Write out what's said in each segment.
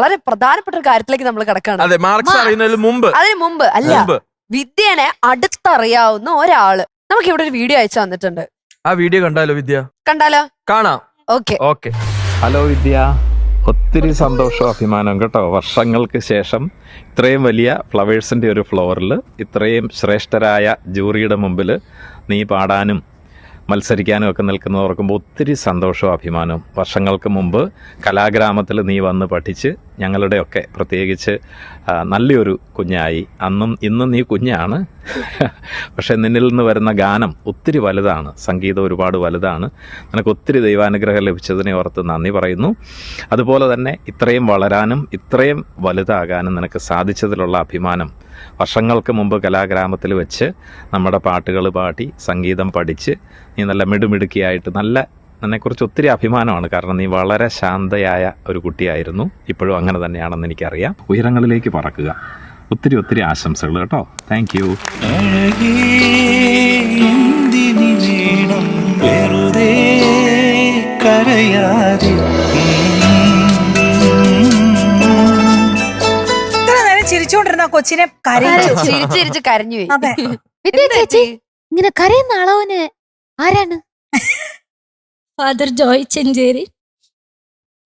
വളരെ പ്രധാനപ്പെട്ട ഒരു കാര്യത്തിലേക്ക് നമ്മൾ കിടക്കാണ്. അതെ, മാർക്സ് അറിയുന്നതിന് മുമ്പ്. അതിന് മുമ്പ് അല്ല, വിദ്യനെ അടുത്തറിയാവുന്ന ഒരാള് നമുക്ക് ഇവിടെ ഒരു വീഡിയോ അയച്ചു തന്നിട്ടുണ്ട്. ആ വീഡിയോ കണ്ടാലോ വിദ്യ? കണ്ടാലോ? കാണാം. Okay okay. ഹലോ വിദ്യ, ഒത്തിരി സന്തോഷവും അഭിമാനം കേട്ടോ. വർഷങ്ങൾക്ക് ശേഷം ഇത്രയും വലിയ ഫ്ലവേഴ്സിൻ്റെ ഒരു ഫ്ലോറിൽ ഇത്രയും ശ്രേഷ്ഠരായ ജൂറിയുടെ മുമ്പിൽ നീ പാടാനും മത്സരിക്കാനും ഒക്കെ നിൽക്കുന്നത് ഓർക്കുമ്പോൾ ഒത്തിരി സന്തോഷവും അഭിമാനവും. വർഷങ്ങൾക്ക് മുമ്പ് കലാഗ്രാമത്തിൽ നീ വന്ന് പഠിച്ച് ഞങ്ങളുടെയൊക്കെ പ്രത്യേകിച്ച് നല്ലൊരു കുഞ്ഞായി. അന്നും ഇന്നും നീ കുഞ്ഞാണ്, പക്ഷേ നിന്നിൽ നിന്ന് വരുന്ന ഗാനം ഒത്തിരി വലുതാണ്, സംഗീതം ഒരുപാട് വലുതാണ്. നിനക്ക് ഒത്തിരി ദൈവാനുഗ്രഹം ലഭിച്ചതിനെ ഓർത്ത് നന്ദി പറയുന്നു. അതുപോലെ തന്നെ ഇത്രയും വളരാനും ഇത്രയും വലുതാകാനും നിനക്ക് സാധിച്ചതിലുള്ള അഭിമാനം. വർഷങ്ങൾക്ക് മുമ്പ് കലാഗ്രാമത്തിൽ വെച്ച് നമ്മുടെ പാട്ടുകൾ പാടി സംഗീതം പഠിച്ച് നീ നല്ല മിടുമിടുക്കിയായിട്ട് നിന്നെക്കുറിച്ച് ഒത്തിരി അഭിമാനമാണ്. കാരണം നീ വളരെ ശാന്തയായ ഒരു കുട്ടിയായിരുന്നു, ഇപ്പോഴും അങ്ങനെ തന്നെയാണെന്ന് എനിക്കറിയാം. ഉയരങ്ങളിലേക്ക് പറക്കുക. ഒത്തിരി ഒത്തിരി ആശംസകൾ കേട്ടോ. Thank you. ചിരിച്ചോണ്ടിരുന്ന കൊച്ചിനെ ചിരിച്ച് കരഞ്ഞു. അതെ, ചേച്ചി ഇങ്ങനെ കരയുന്ന ആളവന് ആരാണ്? ഫാദർ ജോയ് ചെഞ്ചേരി.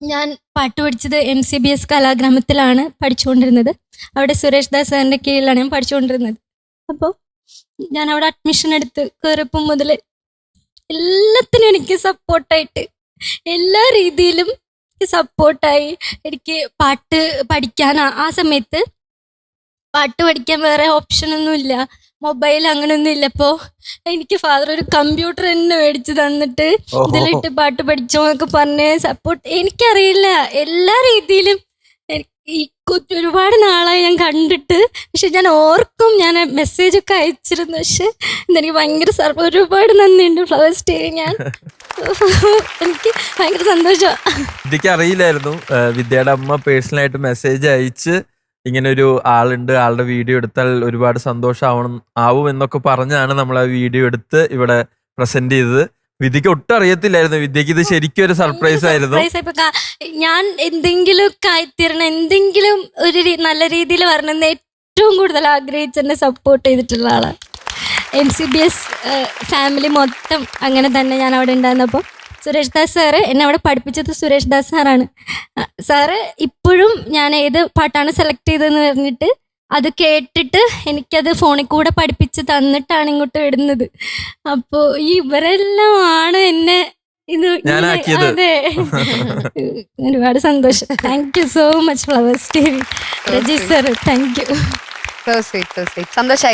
ഞാൻ പാട്ട് പഠിച്ചത് MCBS കലാഗ്രാമത്തിലാണ് പഠിച്ചുകൊണ്ടിരുന്നത്. അവിടെ സുരേഷ് ദാസ് സാറിൻ്റെ കീഴിലാണ് ഞാൻ പഠിച്ചുകൊണ്ടിരുന്നത്. അപ്പോൾ ഞാൻ അവിടെ അഡ്മിഷൻ എടുത്ത് കയറിയപ്പം മുതൽ എല്ലാത്തിനും എനിക്ക് സപ്പോർട്ടായിട്ട്, എല്ലാ രീതിയിലും സപ്പോർട്ടായി. എനിക്ക് പാട്ട് പഠിക്കാൻ ആ സമയത്ത് പാട്ട് പഠിക്കാൻ വേറെ ഓപ്ഷനൊന്നുമില്ല, മൊബൈൽ അങ്ങനെയൊന്നും ഇല്ല. അപ്പോൾ എനിക്ക് ഫാദർ ഒരു കമ്പ്യൂട്ടർ തന്നെ മേടിച്ച് തന്നിട്ട് ഇതിലിട്ട് പാട്ട് പഠിച്ചോ എന്നൊക്കെ പറഞ്ഞ് സപ്പോർട്ട്. എനിക്കറിയില്ല, എല്ലാ രീതിയിലും ഈ ഒരുപാട് നാളായി ഞാൻ കണ്ടിട്ട്. പക്ഷെ ഞാൻ ഓർക്കും, ഞാൻ മെസ്സേജൊക്കെ അയച്ചിരുന്നു. പക്ഷെ ഇതെനിക്ക് ഭയങ്കര ഒരുപാട് നന്ദിയുണ്ട് ഫ്ലവേഴ്സ് ടി വി. എനിക്ക് ഭയങ്കര സന്തോഷമാണ്. വിദ്യക്ക് അറിയില്ലായിരുന്നു വിദ്യയുടെ അമ്മ പേഴ്സണലായിട്ട് മെസ്സേജ് അയച്ച് ഇങ്ങനെ ഒരു ആളുണ്ട്, ആളുടെ വീഡിയോ എടുത്താൽ ഒരുപാട് ആവും എന്നൊക്കെ പറഞ്ഞാണ് നമ്മൾ ആ വീഡിയോ എടുത്ത് ഇവിടെ പ്രസന്റ് ചെയ്തത്. വിദ്യക്ക് ഒട്ടും അറിയത്തില്ലായിരുന്നു. വിദ്യക്ക് ഇത് ശരിക്കും ഒരു സർപ്രൈസ് ആയിരുന്നു. ഞാൻ എന്തെങ്കിലും ഒക്കെ ആയിത്തീരണം, എന്തെങ്കിലും ഒരു നല്ല രീതിയിൽ വരണമെന്ന് ഏറ്റവും കൂടുതൽ ആഗ്രഹിച്ച് എന്നെ സപ്പോർട്ട് ചെയ്തിട്ടുള്ള ആളാണ്. MCBS ഫാമിലി മൊത്തം അങ്ങനെ തന്നെ. ഞാൻ അവിടെ ഉണ്ടായിരുന്നപ്പോൾ സുരേഷ് ദാസ് സാറ് എന്നെ അവിടെ പഠിപ്പിച്ചത് സുരേഷ് ദാസ് സാറാണ്. സാറ് ഇപ്പോഴും ഞാൻ ഏത് പാട്ടാണ് സെലക്ട് ചെയ്തതെന്ന് പറഞ്ഞിട്ട് അത് കേട്ടിട്ട് എനിക്കത് ഫോണിൽ കൂടെ പഠിപ്പിച്ച് തന്നിട്ടാണ് ഇങ്ങോട്ട് വിടുന്നത്. അപ്പോൾ ഇവരെല്ലാം ആണ് എന്നെ ഇത്. അതെ, ഒരുപാട് സന്തോഷം. Thank you so much flowers TV. Raji sir, thank you. സന്തോഷമായി.